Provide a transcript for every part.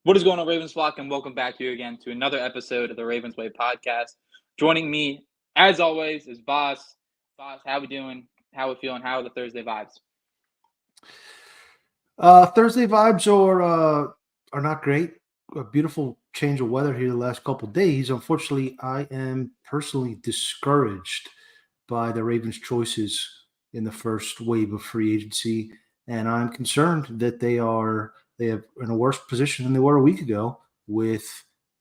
What is going on, Ravens flock, and welcome back here again to another episode of the Ravens Way podcast. Joining me, as always, is Boss. Boss, how we doing? How we feeling? How are the Thursday vibes? Thursday vibes are not great. A beautiful change of weather here the last couple of days. Unfortunately, I am personally discouraged by the Ravens' choices in the first wave of free agency, and I'm concerned that they have in a worse position than they were a week ago, with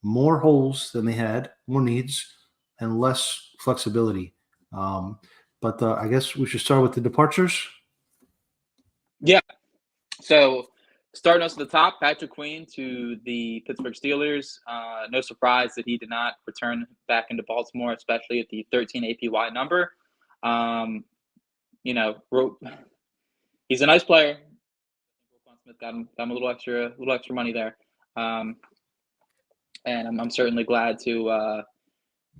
more holes than they had, more needs, and less flexibility. Um, but I guess we should start with the departures. Yeah. So, starting us at the top, Patrick Queen to the Pittsburgh Steelers. No surprise that he did not return back into Baltimore, especially at the 13 APY number. Um, you know, he's a nice player. Roquan Smith got him a little extra money there. Um, and I'm certainly glad to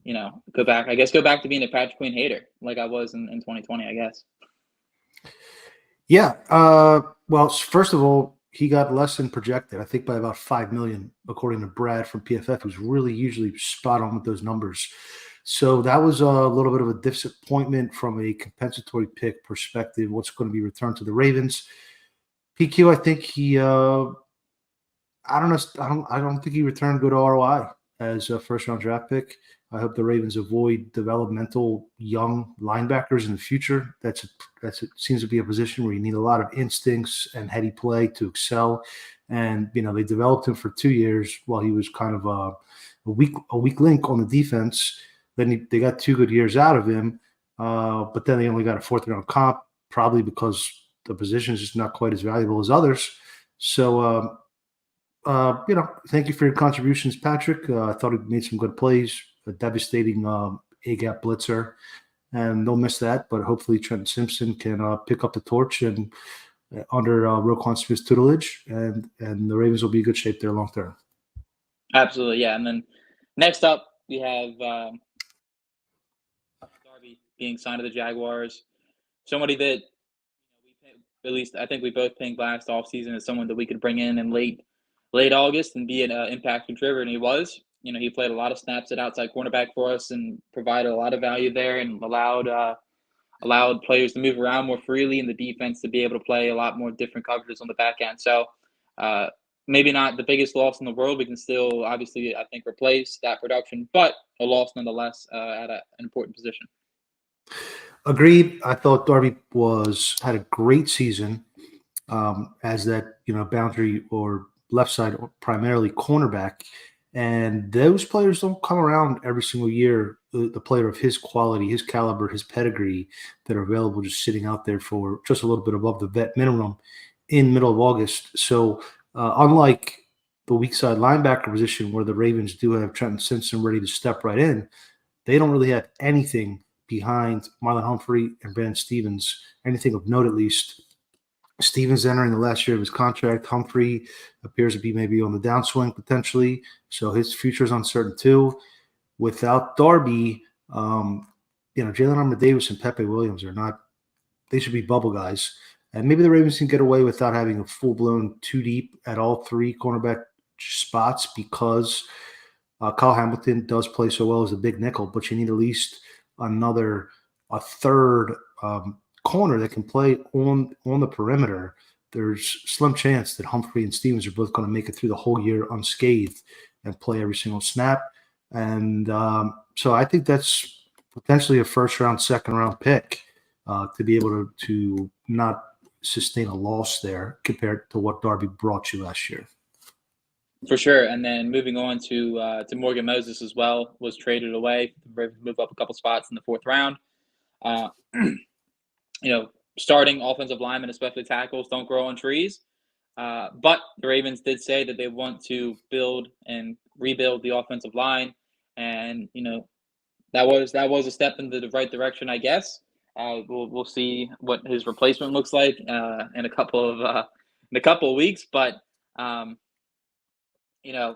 go back. I guess go back to being a Patrick Queen hater like I was in 2020. I guess. Yeah. Well, first of all, he got less than projected. I think by about 5 million, according to Brad from PFF, who's really usually spot on with those numbers. So that was a little bit of a disappointment from a compensatory pick perspective. What's going to be returned to the Ravens? PQ, I think he. I don't know. I don't think he returned good ROI as a first round draft pick. I hope the Ravens avoid developmental young linebackers in the future. It seems to be a position where you need a lot of instincts and heady play to excel. And they developed him for 2 years while he was kind of a weak link on the defense. Then they got 2 good years out of him, but then they only got a fourth round comp, probably because the position is just not quite as valuable as others. So, thank you for your contributions, Patrick. I thought he made some good plays, a devastating A gap blitzer, and they'll miss that. But hopefully, Trenton Simpson can pick up the torch and under Roquan Smith's tutelage, and the Ravens will be in good shape there long term. Absolutely, yeah. And then next up, we have Darby being signed to the Jaguars. Somebody that at least I think we both think last offseason as someone that we could bring in late August and be an impact contributor, and he was. He played a lot of snaps at outside cornerback for us and provided a lot of value there, and allowed players to move around more freely in the defense to be able to play a lot more different coverages on the back end. So uh, maybe not the biggest loss in the world. We can still obviously I think replace that production, but a loss nonetheless at an important position. Agreed. I thought Darby had a great season as that boundary or left side primarily cornerback, and those players don't come around every single year. The player of his quality, his caliber, his pedigree that are available just sitting out there for just a little bit above the vet minimum in middle of August. So unlike the weak side linebacker position where the Ravens do have Trenton Simpson ready to step right in, they don't really have anything behind Marlon Humphrey and Brandon Stevens, anything of note at least. Stevens entering the last year of his contract. Humphrey appears to be maybe on the downswing potentially, so his future is uncertain too. Without Darby, Jalen Armour Davis and Pepe Williams are not. They should be bubble guys, and maybe the Ravens can get away without having a full blown two deep at all three cornerback spots because Kyle Hamilton does play so well as a big nickel, but you need at least a third corner that can play on the perimeter. There's slim chance that Humphrey and Stevens are both going to make it through the whole year unscathed and play every single snap. And so I think that's potentially a first round, second round pick to be able to not sustain a loss there compared to what Darby brought you last year. For sure. And then moving on to Morgan Moses as well, was traded away. The Ravens move up a couple spots in the fourth round. Uh, Starting offensive linemen, especially tackles, don't grow on trees. But the Ravens did say that they want to build and rebuild the offensive line, and that was a step in the right direction, I guess. We'll see what his replacement looks like in a couple of weeks, but you know,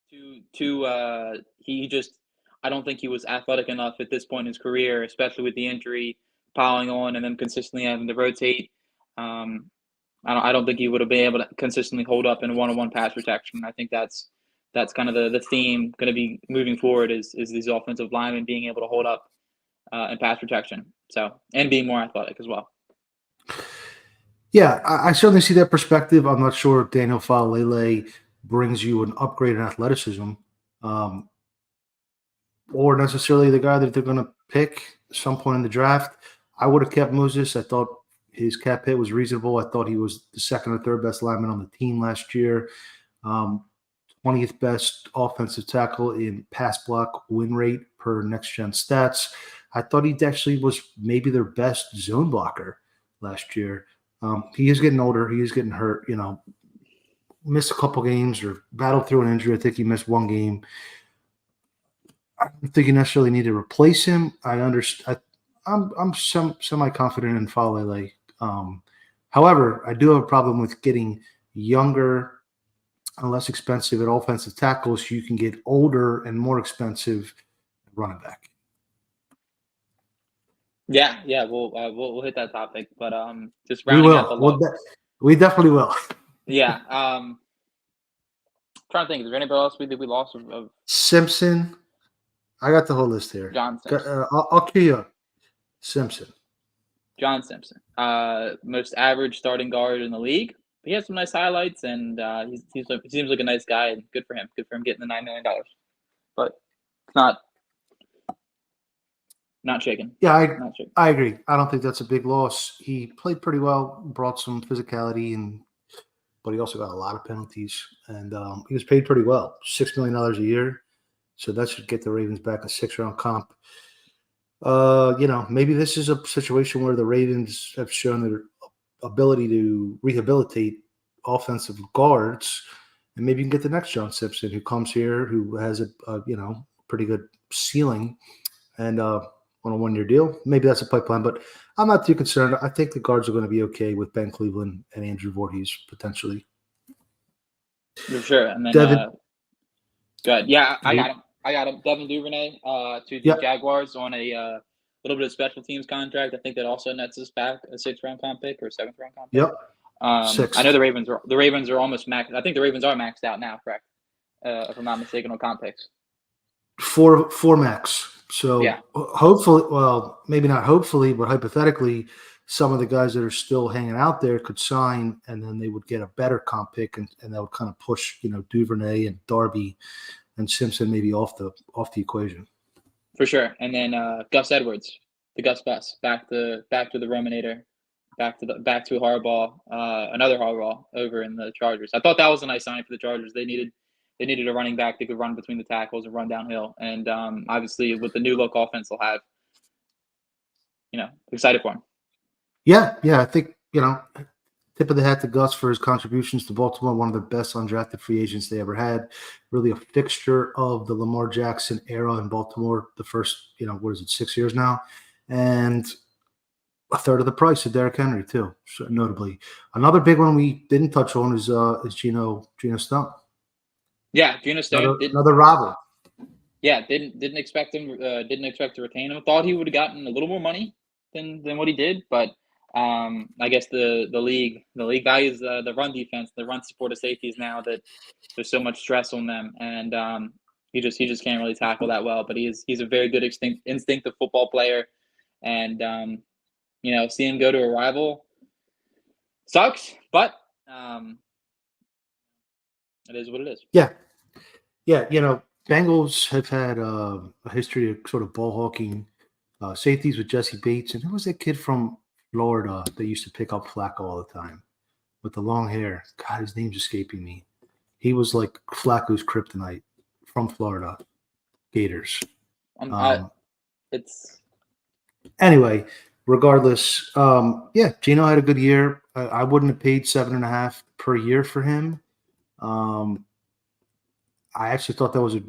he just I don't think he was athletic enough at this point in his career, especially with the injury piling on and then consistently having to rotate. Um, I don't think he would have been able to consistently hold up in one-on-one pass protection. I think that's kind of the theme going to be moving forward is these offensive linemen being able to hold up in pass protection. So and being more athletic as well. Yeah, I certainly see that perspective. I'm not sure if Daniel Faalele brings you an upgrade in athleticism, um, or necessarily the guy that they're going to pick at some point in the draft. I would have kept Moses. I thought his cap hit was reasonable. I thought he was the second or third best lineman on the team last year. 20th best offensive tackle in pass block win rate per next gen stats. I thought he actually was maybe their best zone blocker last year. He is getting older. He is getting hurt. Missed a couple games or battled through an injury. I think he missed one game. I don't think you necessarily need to replace him. I'm semi confident in Faalele. However, I do have a problem with getting younger and less expensive at offensive tackles. You can get older and more expensive at running back. Yeah, we'll hit that topic, but just We rounding out the will. log. We definitely will. Yeah, trying to think, is there anybody else we lost of Simpson. I got the whole list here. John Simpson? I'll cue you up. Simpson. John Simpson, most average starting guard in the league. He has some nice highlights, and he seems like a nice guy, and good for him. Good for him getting the $9 million. But it's not shaken. Yeah, Not shaken. I agree. I don't think that's a big loss. He played pretty well, brought some physicality, but he also got a lot of penalties, and he was paid pretty well, $6 million a year. So that should get the Ravens back a 6th-round comp. Maybe this is a situation where the Ravens have shown their ability to rehabilitate offensive guards, and maybe you can get the next John Simpson who comes here, who has a pretty good ceiling, and on a 1-year deal. Maybe that's a pipeline, but I'm not too concerned. I think the guards are going to be okay with Ben Cleveland and Andrew Voorhees potentially. For sure. And then go ahead. Yeah, I got him. Devin Duvernay to the Jaguars on a little bit of special teams contract. I think that also nets us back a 6th-round comp pick or 7th-round comp pick. Yep. I know the Ravens are almost maxed. I think the Ravens are maxed out now, correct? If I'm not mistaken, on comp picks. Four max. So yeah. Hopefully, well, maybe not hopefully, but hypothetically, some of the guys that are still hanging out there could sign, and then they would get a better comp pick, and that would kind of push, Duvernay and Darby and Simpson maybe off the equation. For sure. And then Gus Edwards, the Gus Bus, back to the Rominator, back to Harbaugh, another Harbaugh over in the Chargers. I thought that was a nice sign for the Chargers. They needed a running back that could run between the tackles and run downhill. And obviously with the new look offense they'll have, excited for him. Yeah, I think, tip of the hat to Gus for his contributions to Baltimore, one of the best undrafted free agents they ever had. Really a fixture of the Lamar Jackson era in Baltimore, the first, 6 years now. And a third of the price of Derrick Henry, too, notably. Another big one we didn't touch on is Geno Stone. Yeah, Geno Stone. Another rival. Yeah, didn't expect him. Didn't expect to retain him. Thought he would have gotten a little more money than what he did, but I guess the league values the run defense, the run support of safeties now that there's so much stress on them, and he just can't really tackle that well. But he's a very good instinctive football player, and see him go to a rival sucks, but it is what it is. Yeah. Bengals have had a history of sort of ball hawking safeties with Jesse Bates, and who was that kid from Florida that used to pick up Flacco all the time with the long hair? God, his name's escaping me. He was like Flacco's kryptonite from Florida Gators. Anyway, regardless, Geno had a good year. I wouldn't have paid $7.5 per year for him. I actually thought that was a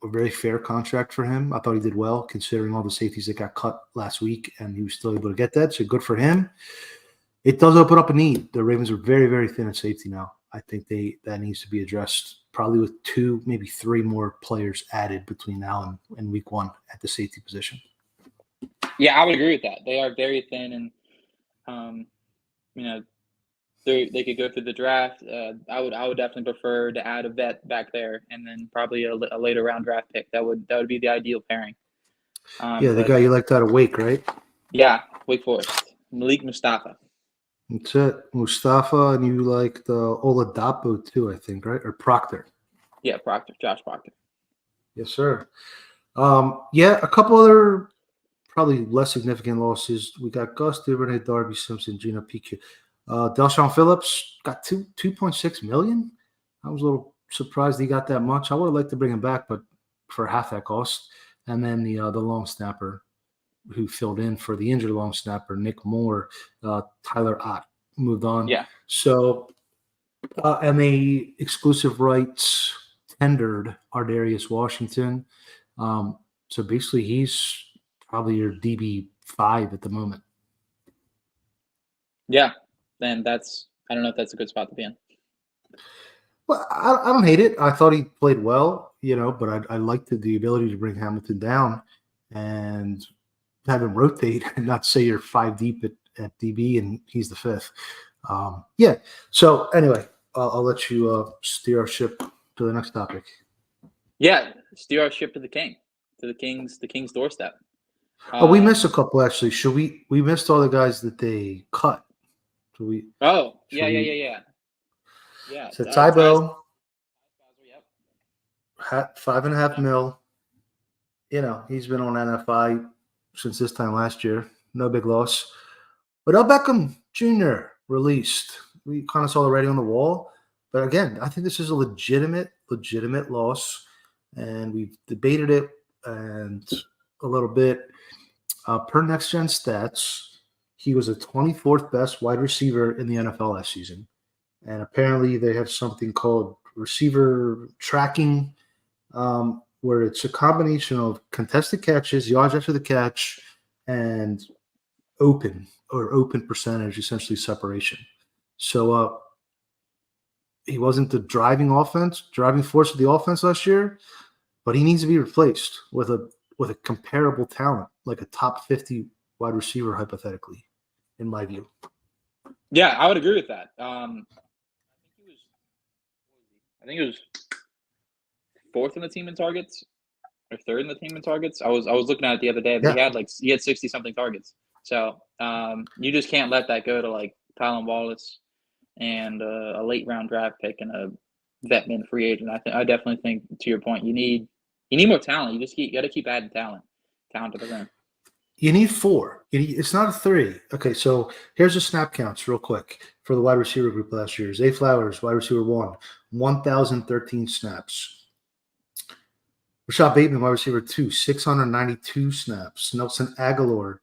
very fair contract for him. I thought he did well considering all the safeties that got cut last week, and he was still able to get that. So good for him. It does open up a need. The Ravens are very, very thin at safety now. I think that needs to be addressed probably with 2, maybe 3 more players added between now and week 1 at the safety position. Yeah, I would agree with that. They are very thin, and they could go through the draft. I would definitely prefer to add a vet back there, and then probably a later round draft pick. That would be the ideal pairing. Yeah, the But guy you liked out of Wake, right? yeah, Wake Forest, Malik Mustafa. That's it. Mustafa, and you like the Oladapo too, I think, right? Or Proctor. Yeah, Proctor, Josh Proctor. Yes, sir. Yeah, a couple other probably less significant losses. We got Gus Duvernay, Darby Simpson, Gino PQ. Delshon Phillips got 2.6 million. I was a little surprised he got that much. I would have liked to bring him back, but for half that cost. And then the long snapper who filled in for the injured long snapper, Nick Moore, Tyler Ott moved on. Yeah. So, and the exclusive rights tendered Ardarius Washington. So basically, he's probably your DB5 at the moment. Yeah, and I don't know if that's a good spot to be in. Well, I don't hate it. I thought he played well, but I liked the ability to bring Hamilton down and have him rotate and not say you're 5 deep at DB and he's the 5th. Yeah. So anyway, I'll let you steer our ship to the next topic. Yeah, steer our ship to the king's doorstep. We missed a couple actually. Should we missed all the guys that they cut. So we. Oh, yeah. Yeah. So Tybo, yep. $5.5 million. He's been on NFI since this time last year. No big loss. But Beckham Jr. released. We kind of saw the writing on the wall. But again, I think this is a legitimate loss. And we've debated it and a little bit. Per Next Gen Stats, he was the 24th best wide receiver in the NFL last season. And apparently they have something called receiver tracking, where it's a combination of contested catches, yards after the catch, and open percentage, essentially separation. So he wasn't the driving force of the offense last year, but he needs to be replaced with a comparable talent, like a top 50 wide receiver, hypothetically, in my view. Yeah, I would agree with that. I think he was 4th in the team in targets, or 3rd in the team in targets. I was looking at it the other day, but he had 60 something targets. So you just can't let that go to like Tylan Wallace and a late round draft pick and a vetman free agent. I definitely think, to your point, you need more talent. You got to keep adding talent to the rim. You need 4. It's not a 3. Okay, so here's the snap counts real quick for the wide receiver group last year. Zay Flowers, wide receiver 1, 1,013 snaps. Rashad Bateman, wide receiver 2, 692 snaps. Nelson Aguilar,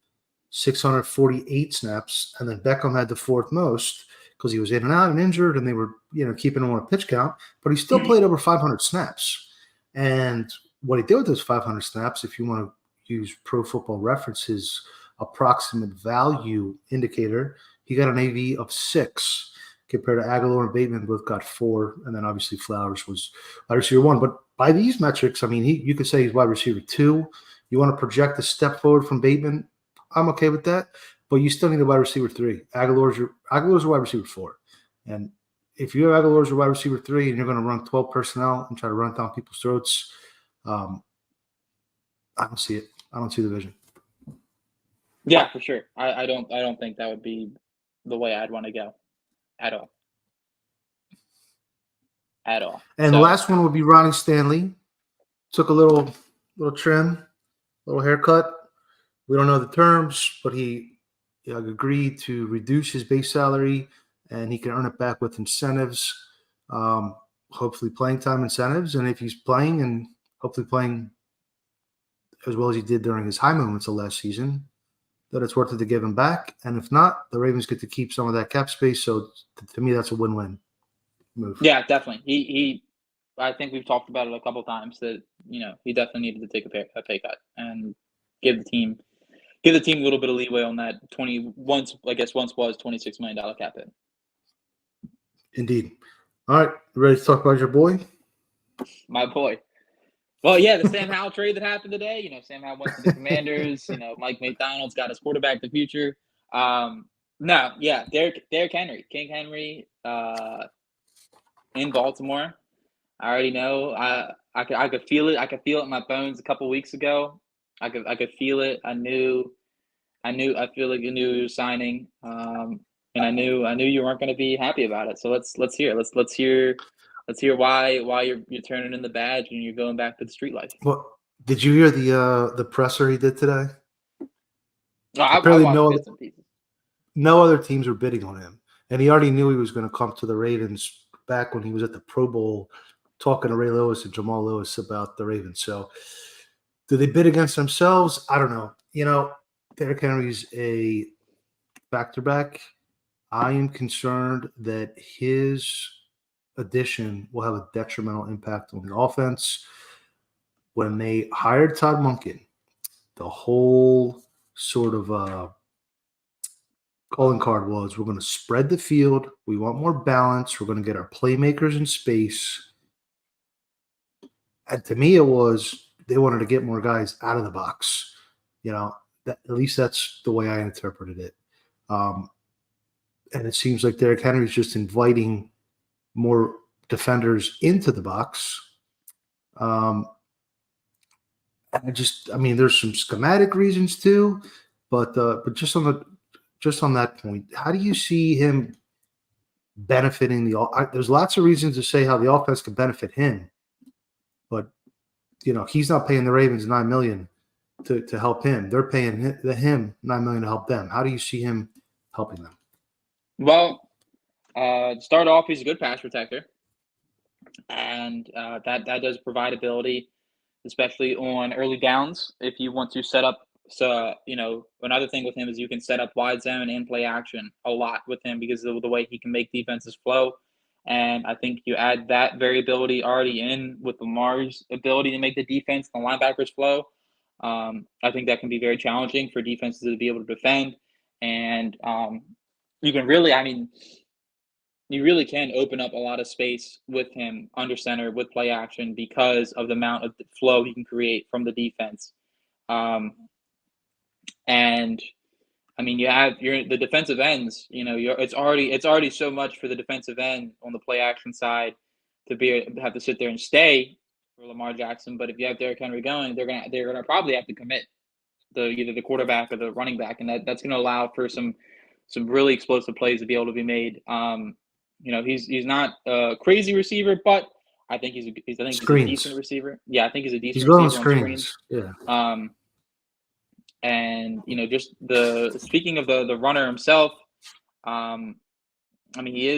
648 snaps. And then Beckham had the 4th most because he was in and out and injured, and they were keeping him on a pitch count. But he still played over 500 snaps. And what he did with those 500 snaps, if you want to use Pro Football Reference's approximate value indicator, he got an AV of 6 compared to Aguilar and Bateman, both got 4, and then obviously Flowers was wide receiver 1. But by these metrics, I mean, you could say he's wide receiver 2. You want to project a step forward from Bateman, I'm okay with that, but you still need a wide receiver 3. Aguilar's a wide receiver 4. And if you have Aguilar's a wide receiver 3 and you're going to run 12 personnel and try to run down people's throats, I don't see it. I don't see the vision. Yeah, for sure. I don't think that would be the way I'd want to go at all. And the last one would be Ronnie Stanley. Took a little trim, little haircut. We don't know the terms, but he agreed to reduce his base salary, and he can earn it back with incentives, hopefully playing time incentives. And if he's playing and hopefully playing as well as he did during his high moments of last season, that it's worth it to give him back. And if not, the Ravens get to keep some of that cap space. So to me, that's a win-win move. Yeah, definitely. I think we've talked about it a couple of times that, he definitely needed to take a pay cut and give the team a little bit of leeway on that once was $26 million cap hit. Indeed. All right. Ready to talk about your boy? My boy. Well, yeah, the Sam Howell trade that happened today. Sam Howell went to the Commanders. Mike McDonald's got his quarterback of the future. No, yeah, Derrick Henry, King Henry, in Baltimore. I already know. I could feel it. I could feel it in my bones a couple weeks ago. I could feel it. I feel like you knew you were signing. And I knew you weren't going to be happy about it. So let's hear it. Let's hear why you're turning in the badge and you're going back to the street life. Well, did you hear the presser he did today? No, I Apparently, watched bits and pieces. no other teams were bidding on him, and he already knew he was going to come to the Ravens back when he was at the Pro Bowl, talking to Ray Lewis and Jamal Lewis about the Ravens. So, do they bid against themselves? I don't know. Derrick Henry's a factor back. I am concerned that his addition will have a detrimental impact on the offense. When they hired Todd Monken, the whole sort of calling card was we're going to spread the field. We want more balance. We're going to get our playmakers in space. And to me, it was they wanted to get more guys out of the box. At least that's the way I interpreted it. And it seems like Derrick Henry is just inviting more defenders into the box. There's some schematic reasons too, but just on that point, how do you see him benefiting there's lots of reasons to say how the offense can benefit him, but he's not paying the Ravens $9 million to help him. They're paying him $9 million to help them. How do you see him helping them? Well, to start off, he's a good pass protector, and that does provide ability, especially on early downs. If you want to set up, another thing with him is you can set up wide zone and play action a lot with him because of the way he can make defenses flow. And I think you add that variability already in with Lamar's ability to make the defense, the linebackers flow. I think that can be very challenging for defenses to be able to defend. And you can really, you really can open up a lot of space with him under center with play action because of the amount of flow he can create from the defense. And you have the defensive ends. It's already so much for the defensive end on the play action side to have to sit there and stay for Lamar Jackson. But if you have Derrick Henry going, they're gonna probably have to commit either the quarterback or the running back, and that's gonna allow for some really explosive plays to be able to be made. He's not a crazy receiver, but I think he's a decent receiver. Yeah, I think he's a decent receiver on screens. Yeah. And just speaking of the runner himself, he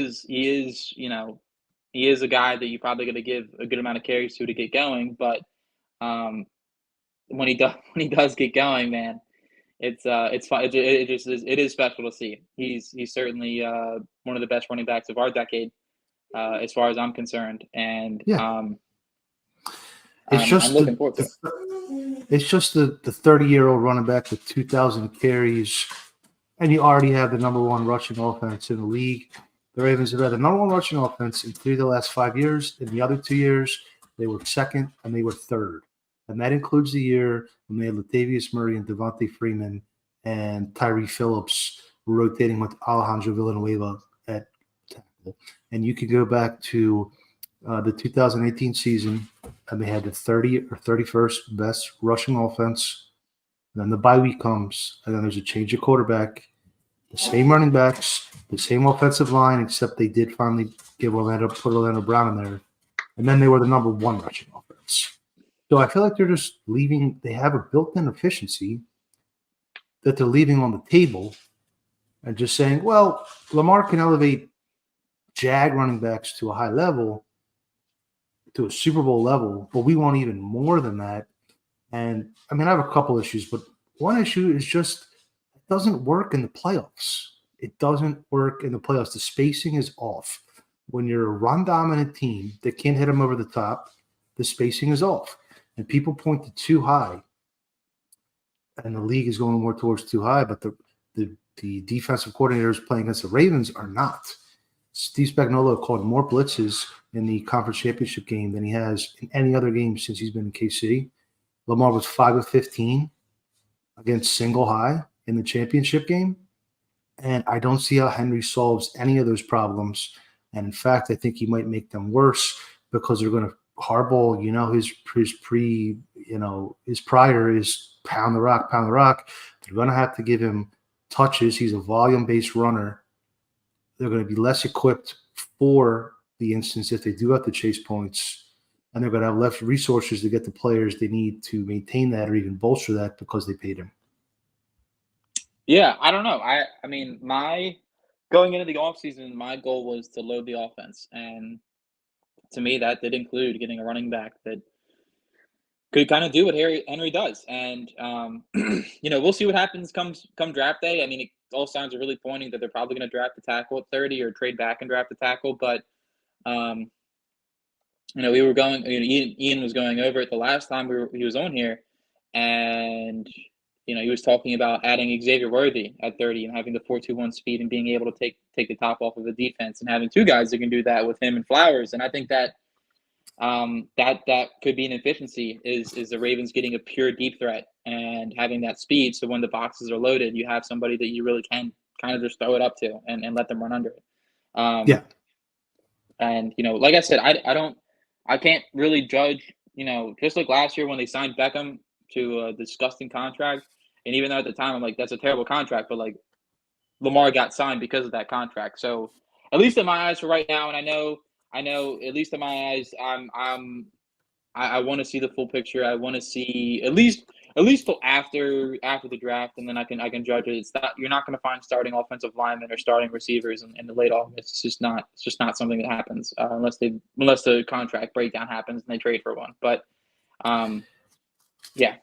is a guy that you're probably going to give a good amount of carries to get going. But when he does get going, man, it's fun. It is special to see. He's certainly one of the best running backs of our decade, as far as I'm concerned. And yeah. I'm looking forward to it. It's just the 30-year-old running back with 2,000 carries, and you already have the number one rushing offense in the league. The Ravens have had the number one rushing offense in 3 of the last 5 years. In the other 2 years, they were second and they were third. And that includes the year when they had Latavius Murray and Devontae Freeman and Tyree Phillips rotating with Alejandro Villanueva at tackle. And you could go back to the 2018 season, and they had the 30th or 31st best rushing offense. And then the bye week comes, and then there's a change of quarterback, the same running backs, the same offensive line, except they did finally put Orlando Brown in there. And then they were the number one rushing offense. So I feel like they're just leaving. They have a built-in efficiency that they're leaving on the table and just saying, well, Lamar can elevate Jag running backs to a high level, to a Super Bowl level, but we want even more than that. And I have a couple issues, but one issue is just it doesn't work in the playoffs. It doesn't work in the playoffs. The spacing is off. When you're a run-dominant team that can't hit them over the top, the spacing is off. And people point to too high. And the league is going more towards too high, but the defensive coordinators playing against the Ravens are not. Steve Spagnuolo called more blitzes in the conference championship game than he has in any other game since he's been in K-City. Lamar was 5 of 15 against single high in the championship game. And I don't see how Henry solves any of those problems. And in fact, I think he might make them worse because they're going to Harbaugh, his prior is pound the rock, pound the rock. They're going to have to give him touches. He's a volume based runner. They're going to be less equipped for the instance if they do have to chase points, and they're going to have less resources to get the players they need to maintain that or even bolster that because they paid him. Yeah, I don't know. I mean, my going into the offseason, my goal was to load the offense, and to me, that did include getting a running back that could kind of do what Henry does. And we'll see what happens come draft day. I mean, all signs are really pointing that they're probably going to draft the tackle at 30 or trade back and draft the tackle. But um, we were going. Ian was going over it the last time he was on here, and he was talking about adding Xavier Worthy at 30 and having the 4.21 speed and being able to take the top off of the defense and having two guys that can do that with him and Flowers. And I think that that could be an efficiency is the Ravens getting a pure deep threat and having that speed. So when the boxes are loaded, you have somebody that you really can kind of just throw it up to and let them run under it. Yeah. And like I said, I can't really judge. Just like last year when they signed Beckham to a disgusting contract, and even though at the time I'm like, that's a terrible contract, but like Lamar got signed because of that contract. So at least in my eyes for right now, and I know at least in my eyes, I want to see the full picture. I want to see at least till after the draft, and then I can judge it. You're not going to find starting offensive linemen or starting receivers in the late August. It's just not something that happens unless the contract breakdown happens and they trade for one. But yeah.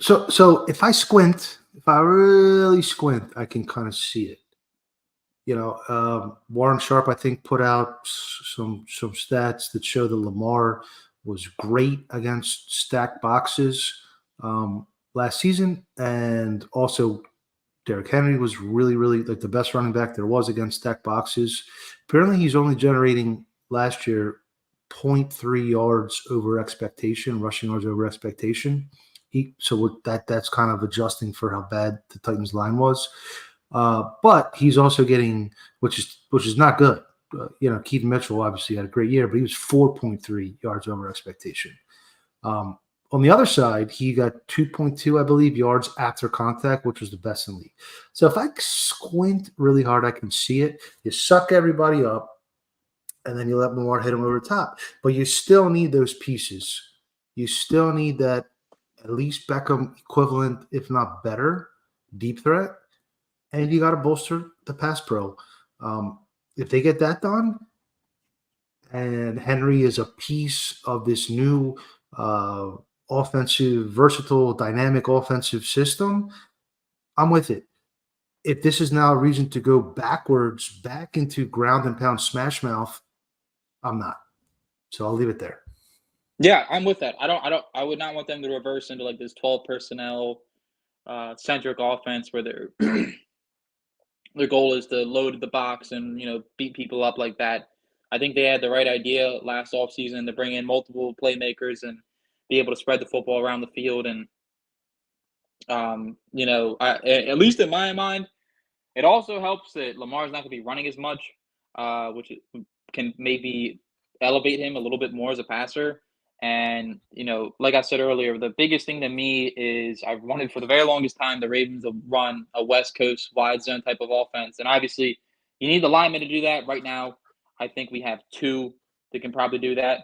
So if I really squint, I can kind of see it. Warren Sharp, I think, put out some stats that show that Lamar was great against stacked boxes last season, and also Derrick Henry was really, really like the best running back there was against stacked boxes. Apparently, he's only generating last year 0.3 yards over expectation, rushing yards over expectation. That's kind of adjusting for how bad the Titans line was. But he's also getting, which is not good. Keaton Mitchell obviously had a great year, but he was 4.3 yards over expectation. On the other side, he got 2.2, I believe, yards after contact, which was the best in the league. So if I squint really hard, I can see it. You suck everybody up, and then you let Lamar hit him over the top. But you still need those pieces. You still need that at least Beckham equivalent, if not better, deep threat. And you got to bolster the pass pro. If they get that done, and Henry is a piece of this new offensive, versatile, dynamic offensive system, I'm with it. If this is now a reason to go backwards, back into ground and pound smash mouth, I'm not. So I'll leave it there. Yeah, I'm with that. I would not want them to reverse into like this 12 personnel centric offense where their goal is to load the box and beat people up like that. I think they had the right idea last offseason to bring in multiple playmakers and be able to spread the football around the field. And at least in my mind, it also helps that Lamar's not going to be running as much, which can maybe elevate him a little bit more as a passer. And, like I said earlier, the biggest thing to me is I've wanted for the very longest time the Ravens to run a West Coast wide zone type of offense. And obviously, you need the linemen to do that. Right now, I think we have two that can probably do that.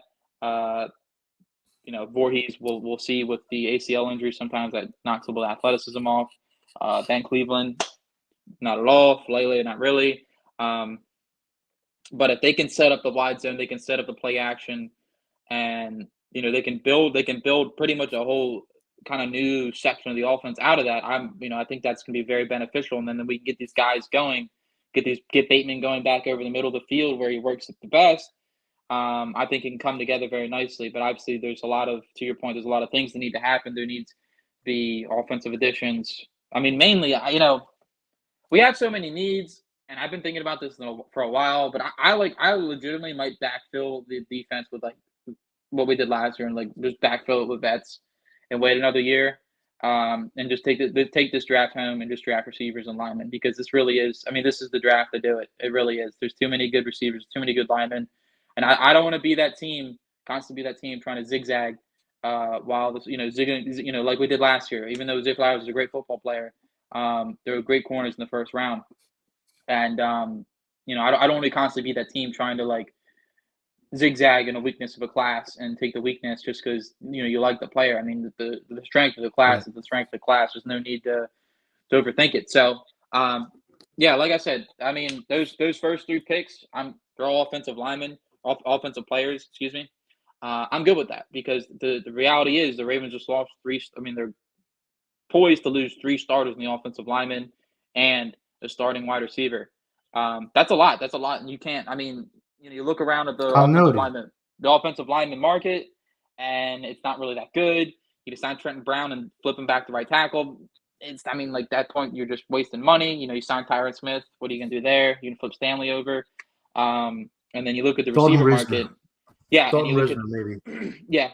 Voorhees, we'll see with the ACL injury. Sometimes that knocks a little athleticism off. Ben Cleveland, not at all. Falele, not really. But if they can set up the wide zone, they can set up the play action, and they can build pretty much a whole kind of new section of the offense out of that. I think that's going to be very beneficial, and then we can get these guys going, get Bateman going back over the middle of the field where he works at the best. I think it can come together very nicely. But obviously, to your point, there's a lot of things that need to happen. There needs to be offensive additions. I mean, mainly, we have so many needs, and I've been thinking about this for a while. But I legitimately might backfill the defense with like what we did last year and like just backfill it with vets and wait another year. and just take this draft home and just draft receivers and linemen because this really is. I mean, this is the draft to do it. It really is. There's too many good receivers, too many good linemen, and I don't want to be that team, constantly be that team trying to zigzag while this, zigging, like we did last year. Even though Zay Flowers is a great football player, there were great corners in the first round, and I don't want to constantly be that team trying to like zigzag in a weakness of a class and take the weakness just because you like the player. I mean, the strength of the class Right. is the strength of the class. There's no need to overthink it. So, yeah, like I said, I mean those first 3 picks, they're all offensive linemen, offensive players. Excuse me. I'm good with that because the reality is the Ravens just lost 3. I mean, they're poised to lose 3 starters in the offensive lineman and a starting wide receiver. That's a lot. That's a lot, and you can't. I mean, you look around at Continuity. the offensive lineman market, and it's not really that good. You just sign Trenton Brown and flip him back to right tackle. I mean, like that point, you're just wasting money. You sign Tyron Smith. What are you gonna do there? You can flip Stanley over, and then you look at the Dalton receiver Risner. market. Yeah, and Dalton you look at Risner, maybe. yeah,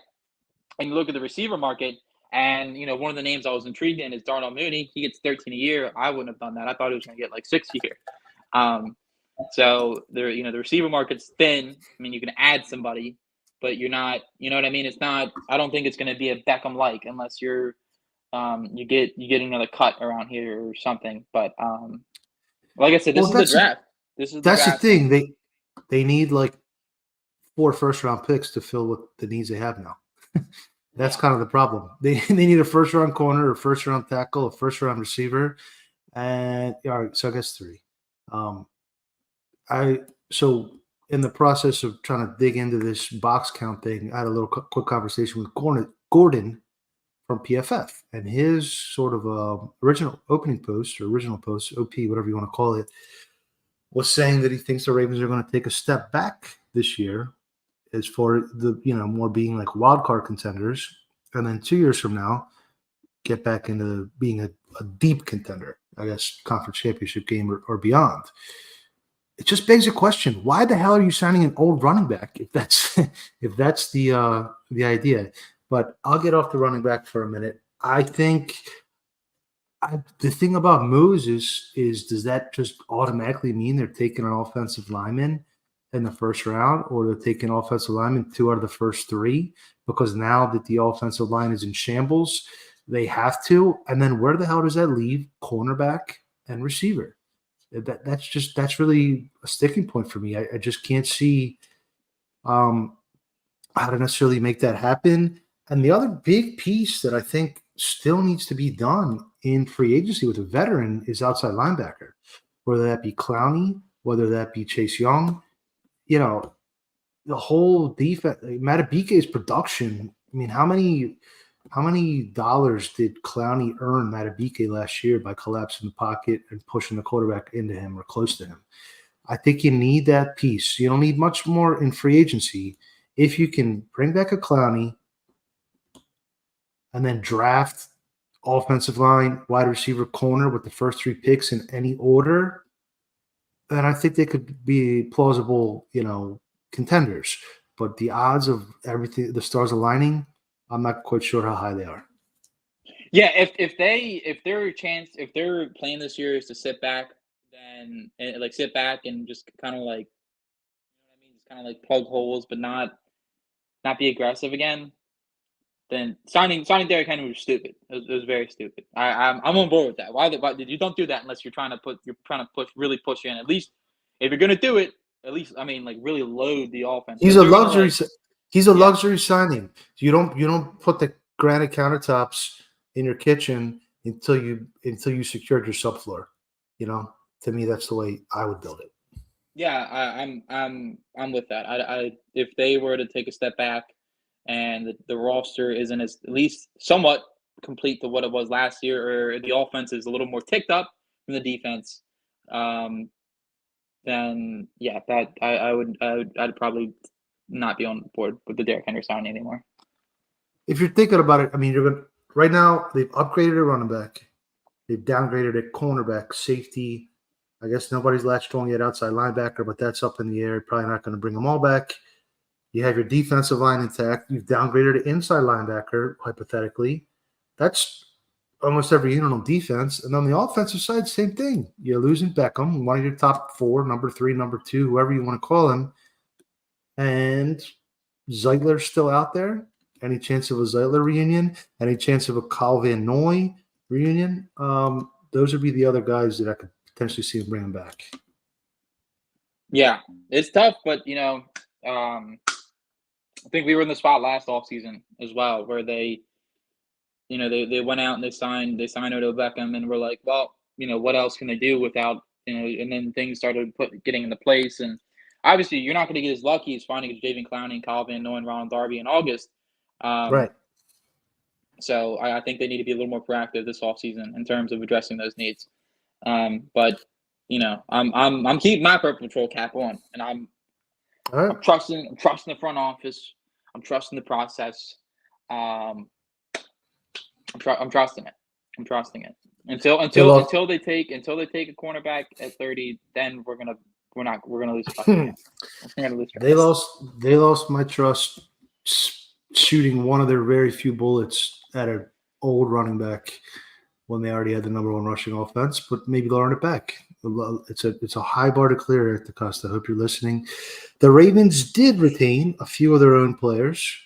and you look at the receiver market, and one of the names I was intrigued in is Darnell Mooney. He gets 13 a year. I wouldn't have done that. I thought he was going to get like 6 a year. So the receiver market's thin. I mean, you can add somebody, but you're not. You know what I mean? It's not. I don't think it's going to be a Beckham like unless you're you get another cut around here or something. But like I said, this Well, is the draft. This is the that's the draft. thing. They need like 4 first-round picks to fill what the needs they have now. That's kind of the problem. They need a first-round corner, a first-round tackle, a first-round receiver, and all right. So I guess 3. So in the process of trying to dig into this box count thing, I had a little quick conversation with Gordon from PFF, and his sort of original post, OP, whatever you want to call it, was saying that he thinks the Ravens are going to take a step back this year as far the more being like wild card contenders, and then 2 years from now get back into being a deep contender, I guess, conference championship game or beyond. It just begs a question: why the hell are you signing an old running back if that's the idea? But I'll get off the running back for a minute. I think the thing about moves is does that just automatically mean they're taking an offensive lineman in the first round, or they're taking offensive lineman 2 out of the first 3 because now that the offensive line is in shambles, they have to. And then where the hell does that leave cornerback and receiver? That's really a sticking point for me. I just can't see how to necessarily make that happen. And the other big piece that I think still needs to be done in free agency with a veteran is outside linebacker, whether that be Clowney, whether that be Chase Young. The whole defense, Matabike's production. I mean, how many dollars did Clowney earn Matabike last year by collapsing the pocket and pushing the quarterback into him or close to him? I think you need that piece. You don't need much more in free agency. If you can bring back a Clowney and then draft offensive line, wide receiver, corner with the first 3 picks in any order, then I think they could be plausible, contenders. But the odds of everything, the stars aligning, I'm not quite sure how high they are. Yeah, if their plan this year is to sit back, then sit back and just kind of like, what I mean, just kind of like plug holes, but not be aggressive again. Then signing Derrick Henry was stupid. It was very stupid. I'm on board with that. Why did you don't do that unless you're trying to push in. At least if you're gonna do it, at least really load the offense. He's a luxury. He's a luxury signing. You don't put the granite countertops in your kitchen until you secured your subfloor. To me, that's the way I would build it. Yeah, I'm with that. I if they were to take a step back and the roster isn't at least somewhat complete to what it was last year, or the offense is a little more ticked up from the defense, then yeah, that I'd probably not be on board with the Derrick Henry signing anymore. If you're thinking about it, I mean, right now they've upgraded a running back, they've downgraded a cornerback, safety. I guess nobody's latched on yet outside linebacker, but that's up in the air. Probably not going to bring them all back. You have your defensive line intact. You've downgraded an inside linebacker, hypothetically. That's almost every unit on defense. And on the offensive side, same thing. You're losing Beckham, one of your top 4, number 3, number 2, whoever you want to call him. And Zeitler's still out there. Any chance of a Zeitler reunion? Any chance of a Kyle Van Noy reunion? Those would be the other guys that I could potentially see him bringing back. Yeah, it's tough, but I think we were in the spot last offseason as well, where they went out and they signed Odell Beckham, and we're like, well, what else can they do without and then things started getting into place, and obviously you're not going to get as lucky as finding a Jadeveon Clowney and Kyle Van Noy and Ronald Darby in August. Right. So I think they need to be a little more proactive this offseason in terms of addressing those needs. But I'm keeping my Purple Patrol cap on, and I'm trusting the front office. I'm trusting the process. I'm trusting it. I'm trusting it until they take a cornerback at 30. Then we're gonna lose trust. We're gonna lose trust. They lost my trust shooting one of their very few bullets at an old running back when they already had the number 1 rushing offense. But maybe they'll earn it back. It's a high bar to clear, Eric DeCosta. I hope you're listening. The Ravens did retain a few of their own players.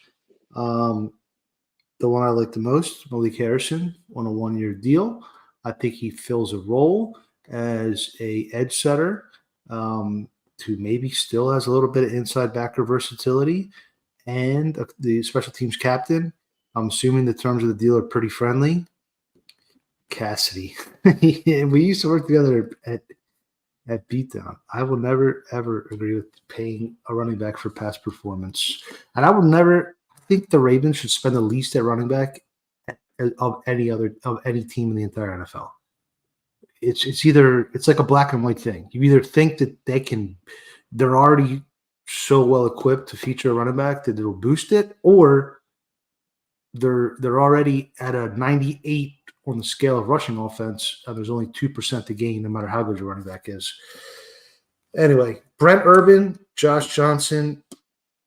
The one I like the most, Malik Harrison, on a 1-year deal. I think he fills a role as a edge setter, who maybe still has a little bit of inside backer versatility, and the special teams captain. I'm assuming the terms of the deal are pretty friendly. Cassidy. We used to work together at Beatdown. I will never, ever agree with paying a running back for past performance. And I would never think the Ravens should spend the least at running back of any team in the entire NFL. It's like a black and white thing. You either think that they're already so well equipped to feature a running back that it'll boost it, or they're already at a 98 on the scale of rushing offense, and there's only 2% to gain no matter how good your running back is. Anyway, Brent Urban, Josh Johnson,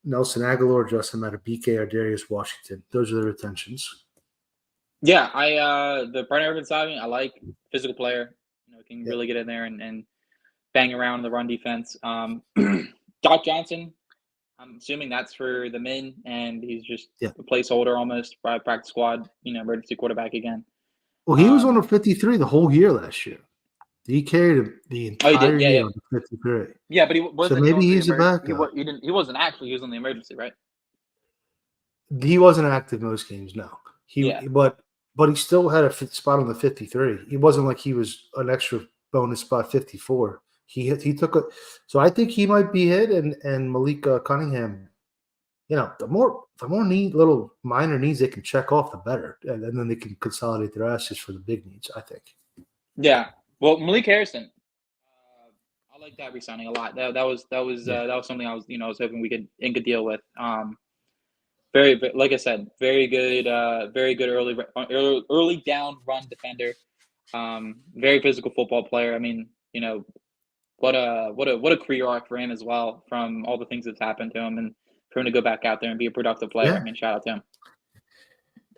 Nelson Aguilar, Justin Madubuike, or Darius Washington. Those are the retentions. Yeah, the Brent Urban signing, I like. Physical player, can really get in there and bang around in the run defense. Josh Johnson, I'm assuming that's for the men, and he's just a placeholder almost, practice squad, emergency quarterback again. Well, he was on the 53 the whole year last year. He carried the entire year on the 53. Yeah, but he wasn't. So maybe he's a backup. He wasn't actually. He was on the emergency, right? He wasn't active most games, no. But he still had a spot on the 53. He wasn't like he was an extra bonus spot 54. He took it. So I think he might be hit, and Malik Cunningham. The more little minor needs they can check off, the better, and then they can consolidate their assets for the big needs, I think. Yeah. Well, Malik Harrison, I like that re-signing a lot. That was something I was hoping we could ink a deal with. Very, like I said, very good early down run defender. Very physical football player. I mean, what a career arc for him as well, from all the things that's happened to him, and for him to go back out there and be a productive player. Yeah. I mean, shout out to him.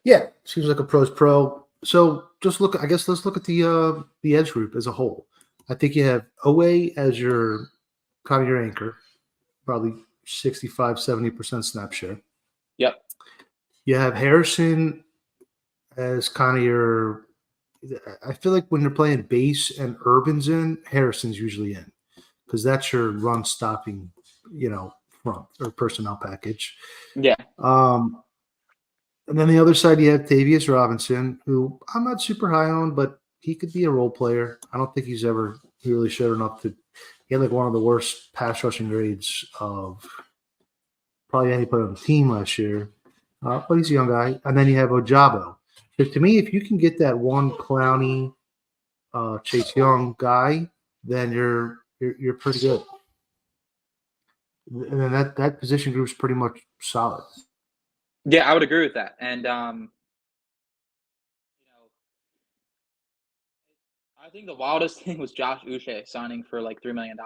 Yeah, seems like a pro's pro. So let's look at the edge group as a whole. I think you have Owe as your kind of your anchor, probably 65-70% snap share. Yep. You have Harrison as kind of your. I feel like when you're playing base and Urban's in, Harrison's usually in, because that's your run stopping, front or personnel package. Yeah. And then the other side, you have Tavius Robinson, who I'm not super high on, but he could be a role player. I don't think he's ever really showed enough to. He had like one of the worst pass rushing grades of probably anybody on the team last year, but he's a young guy. And then you have Ojabo. So to me, if you can get that one Clowney, Chase Young guy, then you're pretty good. And then that position group is pretty much solid. Yeah, I would agree with that. And I think the wildest thing was Josh Uche signing for like $3 million.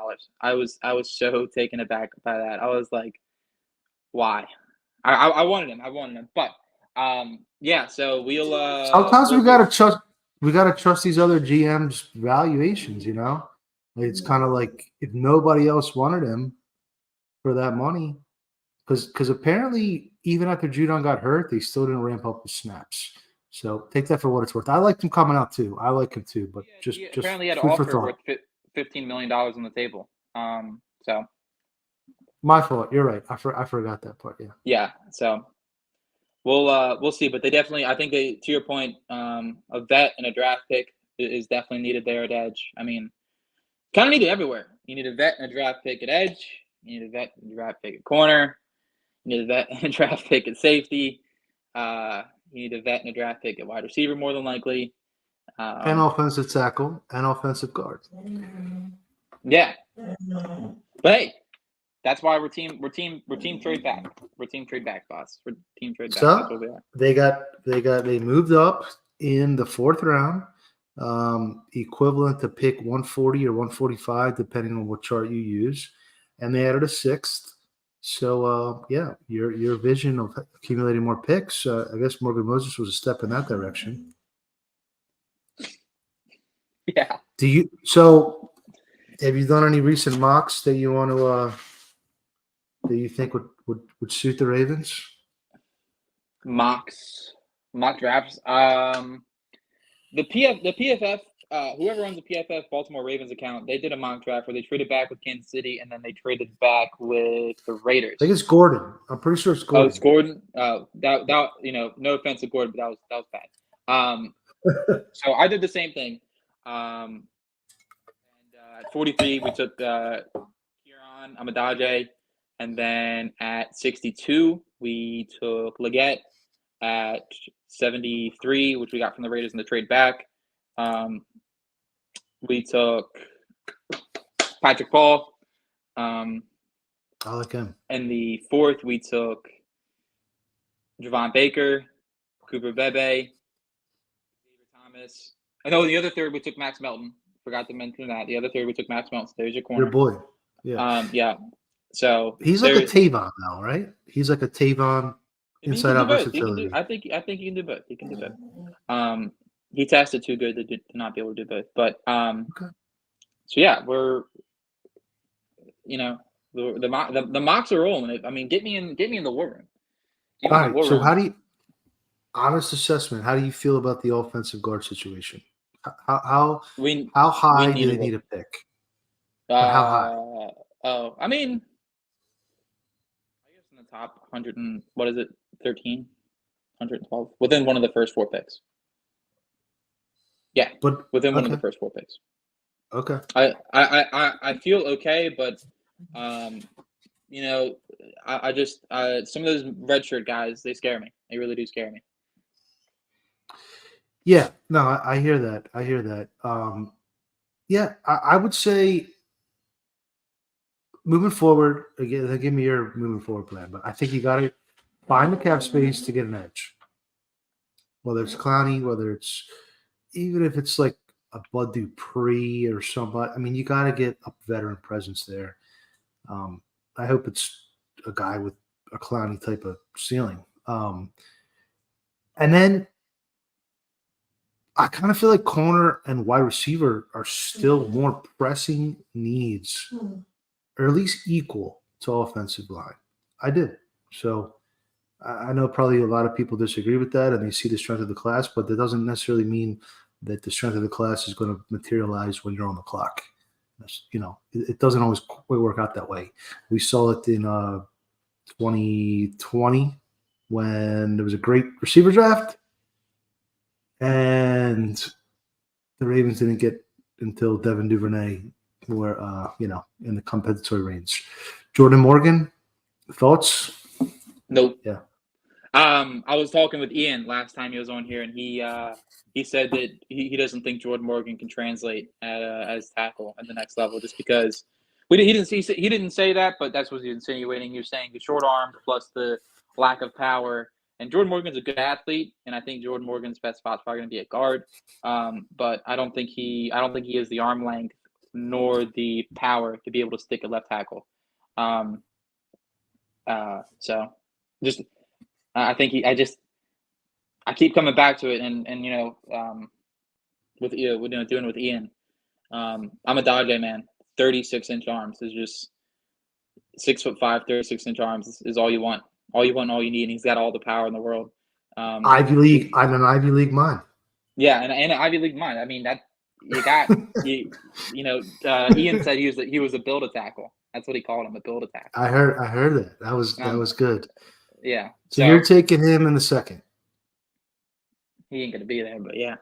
I was so taken aback by that. I was like, why? I wanted him. But yeah, so we'll sometimes we gotta we got to trust these other GMs' valuations. Like, it's kind of like if nobody else wanted him for that money, because apparently even after Judon got hurt, they still didn't ramp up the snaps. So take that for what it's worth. I liked him coming out too. I like him too, but just Apparently he had an food for offer thought. worth $15 million on the table. So My fault. You're right. I forgot that part. Yeah. yeah, so we'll see, but they definitely, I think they, to your point, a vet and a draft pick is definitely needed there at edge. I mean, kind of needed everywhere. You need a vet and a draft pick at edge. You need a vet and a draft pick at corner. You need a vet and a draft pick at safety. You need a vet and a draft pick at wide receiver, more than likely. And offensive tackle and offensive guard. Yeah, but hey, that's why we're team trade back. We're team trade back, boss. We're team trade back. That's what we are. They moved up in the 4th round, equivalent to pick 140 or 145, depending on what chart you use, and they added a 6th. So yeah, your vision of accumulating more picks, I guess Morgan Moses was a step in that direction. Yeah. So have you done any recent mocks that you want to that you think would suit the Ravens? Mock drafts. The PFF, whoever runs the PFF Baltimore Ravens account, they did a mock draft where they traded back with Kansas City and then they traded back with the Raiders. I think it's Gordon. I'm pretty sure it's Gordon. Oh, it's Gordon. That no offense to Gordon, but that was bad. So I did the same thing. And at 43, we took Kieran Amadage, and then at 62, we took Leggett. At 73, which we got from the Raiders in the trade back, we took Patrick Paul. I like him. In the 4th, we took Javon Baker, Cooper Bebe, David Thomas. I know the other 3rd, we took Max Melton. Forgot to mention that. The other 3rd, we took Max Melton. So there's your corner. Your boy. Yeah. Yeah. So he's like a Tavon now, right? He's like a Tavon. Inside out versatility. I think he can do both. He can do both. He tested too good to not be able to do both. But okay. So yeah, we're the mocks are rolling. I mean, get me in the war room. All right. So how do you, honest assessment? How do you feel about the offensive guard situation? How high do they need a pick? How high? I mean, I guess in the top 100 and what is it? 13, 112, within one of the first 4 picks. Yeah, but within one of the first 4 picks. Okay. I feel okay, but I just some of those redshirt guys, they scare me. They really do scare me. Yeah, no, I hear that. Yeah, I would say moving forward, again, give me your moving forward plan, but I think you got to find the cap space to get an edge. Whether it's Clowney, whether it's even if it's like a Bud Dupree or somebody. I mean, you got to get a veteran presence there. I hope it's a guy with a Clowney type of ceiling. And then I kind of feel like corner and wide receiver are still more pressing needs, or at least equal to offensive line. I do. So I know probably a lot of people disagree with that and they see the strength of the class, but that doesn't necessarily mean that the strength of the class is going to materialize when you're on the clock. It doesn't always quite work out that way. We saw it in 2020 when there was a great receiver draft and the Ravens didn't get until Devin Duvernay were, in the compensatory range. Jordan Morgan, thoughts? Nope. Yeah. I was talking with Ian last time he was on here, and he said that he doesn't think Jordan Morgan can translate as tackle at the next level, just because he didn't say that, but that's what he's insinuating. You're saying the short arms plus the lack of power, and Jordan Morgan's a good athlete, and I think Jordan Morgan's best spot's probably going to be at guard, but I don't think he has the arm length nor the power to be able to stick at left tackle. So just. I think I keep coming back to it, and with doing with Ian. I'm a Dodge man. 36-inch arms is just 6'5", 36-inch arms is all you want. All you want, all you need, and he's got all the power in the world. Ivy League. I'm an Ivy League mind. Yeah, and an Ivy League mind. I mean that you got Ian said he was a build a tackle. That's what he called him, a build a tackle. I heard that. That was good. Yeah. So you're taking him in the second. He ain't gonna be there, but yeah,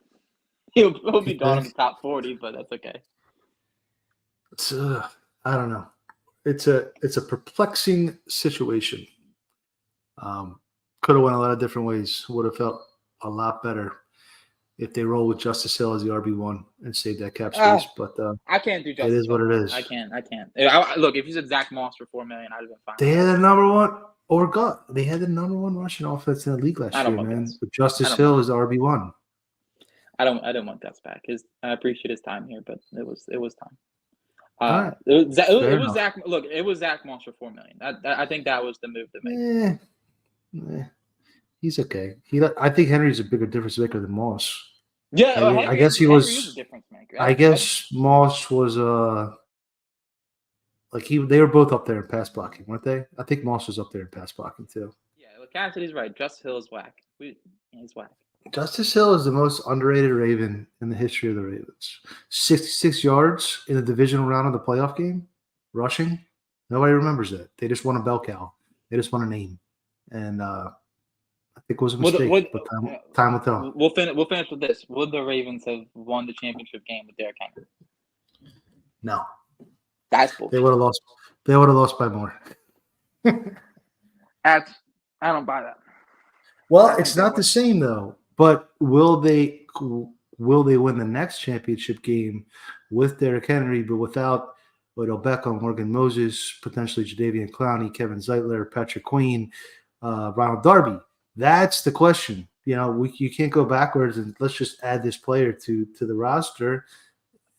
he'll be gone in the top 40, but that's okay. It's I don't know. It's a perplexing situation. Could have went a lot of different ways. Would have felt a lot better if they roll with Justice Hill as the RB1 and save that cap space. But I can't do Justice Hill. It is what it is. I can't. Look, if you said Zach Moss for $4 million, I'd have been fine. They had the number one They had the number one rushing offense in the league last year, man. With Justice Hill as the RB1. I don't want Gus back. I appreciate his time here, but it was time. Right. It was Zach. Look, it was Zach Moss for $4 million. I think that was the move to make. He's okay. I think Henry's a bigger difference maker than Moss. Yeah, I guess he was a difference maker. I guess Moss was they were both up there in pass blocking, weren't they? I think Moss was up there in pass blocking too. Yeah, Cassidy's right. Justice Hill is whack. He's whack. Justice Hill is the most underrated Raven in the history of the Ravens. 66 yards in the divisional round of the playoff game, rushing. Nobody remembers that. They just won a bell cow. They just won a name, and I think it was a mistake. But time will tell. We'll finish with this. Would the Ravens have won the championship game with Derrick Henry? No. That's bullshit. They would have lost. They would have lost by more. I don't buy that. Well, it's not the same though. But will they win the next championship game with Derrick Henry, but without Odell Beckham, Morgan Moses, potentially Jadeveon Clowney, Kevin Zeitler, Patrick Queen, Ronald Darby? That's the question. You can't go backwards and let's just add this player to the roster.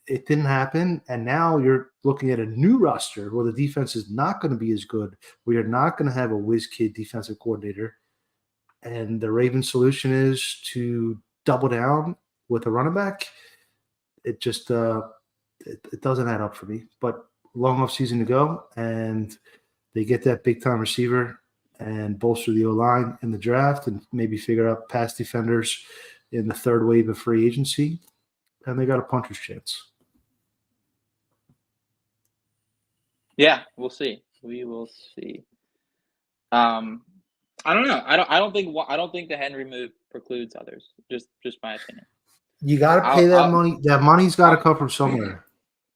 It didn't happen, and now you're looking at a new roster where the defense is not going to be as good, where you're not going to have a whiz kid defensive coordinator. And the Ravens solution is to double down with a running back. It just it doesn't add up for me. But long off season to go, and they get that big time receiver and bolster the O-line in the draft, and maybe figure out pass defenders in the third wave of free agency, and they got a puncher's chance. Yeah, we'll see. We will see. I don't know. I don't think the Henry move precludes others. Just my opinion. You got to pay that money. That money's got to come from somewhere.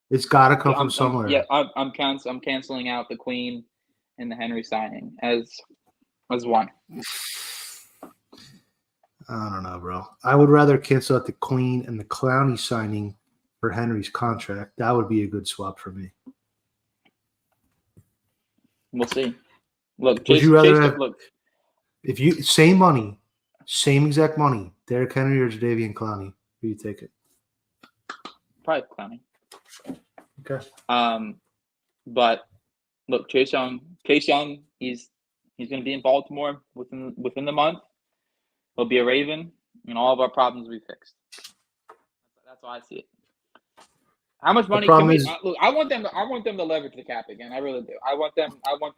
It's got to come from somewhere. I'm canceling out the Queen and the Henry signing as one. I don't know, bro. I would rather cancel out the Queen and the Clowney signing for Henry's contract. That would be a good swap for me. We'll see. Look, would you rather look. If you same money, same exact money, Derrick Henry or Jadeveon Clowney, who you take it? Probably Clowney. Okay. But look, Chase Young, he's going to be in Baltimore within the month. He'll be a Raven, and all of our problems will be fixed. That's how I see it. How much money can we look? I want them to leverage the cap again. I really do. I want them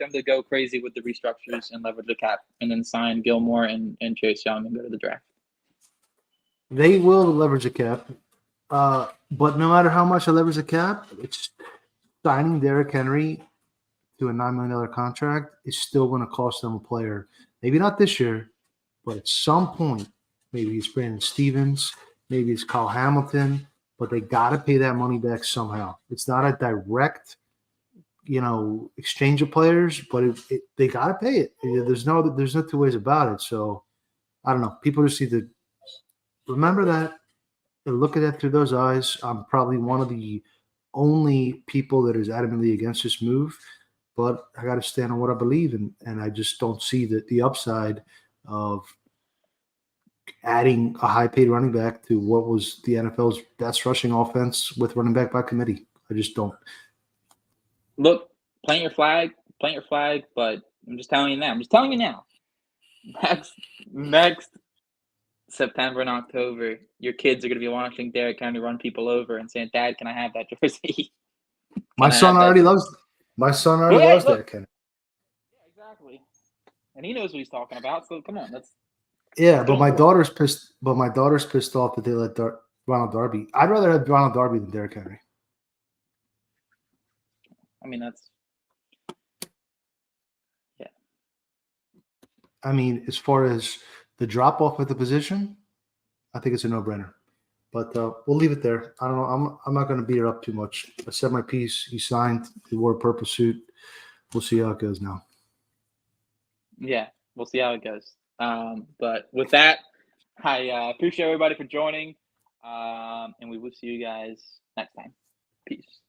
to go crazy with the restructures and leverage the cap, and then sign Gilmore and Chase Young and go to the draft. They will leverage the cap, but no matter how much I leverage the cap, it's signing Derrick Henry to a $9 million contract is still going to cost them a player. Maybe not this year, but at some point, maybe it's Brandon Stevens, maybe it's Kyle Hamilton. But they got to pay that money back somehow. It's not a direct, exchange of players, but they got to pay it. There's no two ways about it. So I don't know. People just need to remember that and look at that through those eyes. I'm probably one of the only people that is adamantly against this move, but I got to stand on what I believe in, and I just don't see the upside of adding a high-paid running back to what was the NFL's best rushing offense with running back by committee. I just don't. Look, plant your flag, but I'm just telling you now. Next September and October, your kids are going to be watching Derrick Henry run people over and saying, "Dad, can I have that jersey?" My son already loves Derrick Henry. Yeah, exactly. And he knows what he's talking about. So come on, but my daughter's pissed. But my daughter's pissed off that they let Ronald Darby. I'd rather have Ronald Darby than Derrick Henry. I mean, yeah. I mean, as far as the drop off at the position, I think it's a no-brainer. But we'll leave it there. I don't know. I'm not going to beat her up too much. I said my piece. He signed. He wore a purple suit. We'll see how it goes now. Yeah, we'll see how it goes. But with that, I appreciate everybody for joining, and we will see you guys next time. Peace.